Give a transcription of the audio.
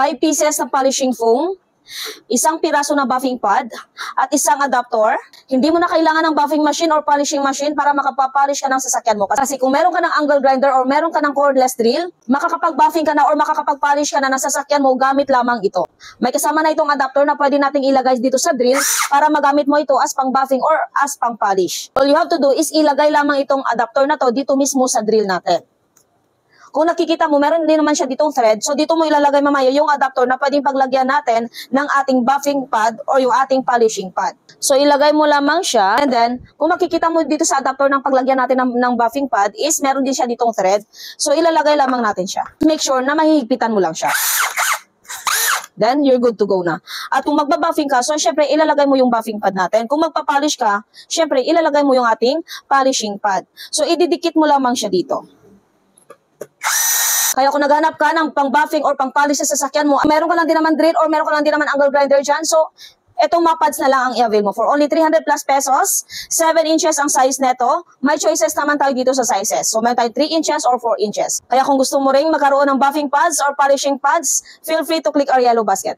5 pieces na polishing foam, isang piraso na buffing pad, at isang adapter. Hindi mo na kailangan ng buffing machine or polishing machine para makapapolish ka ng sasakyan mo. Kasi kung meron ka ng angle grinder or meron ka ng cordless drill, makakapag-buffing ka na or makakapag-polish ka na ng sasakyan mo gamit lamang ito. May kasama na itong adapter na pwede nating ilagay dito sa drill para magamit mo ito as pang-buffing or as pang-polish. All you have to do is ilagay lamang itong adapter na to dito mismo sa drill natin. Kung nakikita mo, meron din naman siya ditong thread. So, dito mo ilalagay mamaya yung adapter na pwedeng paglagyan natin ng ating buffing pad or yung ating polishing pad. So, ilagay mo lamang siya. And then, kung makikita mo dito sa adapter ng paglagyan natin ng buffing pad is meron din siya ditong thread. So, ilalagay lamang natin siya. Make sure na mahihigpitan mo lang siya. Then, you're good to go na. At kung magbabuffing ka, so syempre, ilalagay mo yung buffing pad natin. Kung magpapolish ka, syempre, ilalagay mo yung ating polishing pad. So, ididikit mo lamang siya dito. Kaya kung naghanap ka ng pang-buffing or pang-polish sa sasakyan mo, meron ka lang din naman drill or meron ka lang din naman angle grinder dyan. So, itong mga pads na lang ang i-avail mo. For only 300 plus pesos, 7 inches ang size neto. May choices naman tayo dito sa sizes. So, meron tayo 3 inches or 4 inches. Kaya kung gusto mo ring magkaroon ng buffing pads or polishing pads, feel free to click our yellow basket.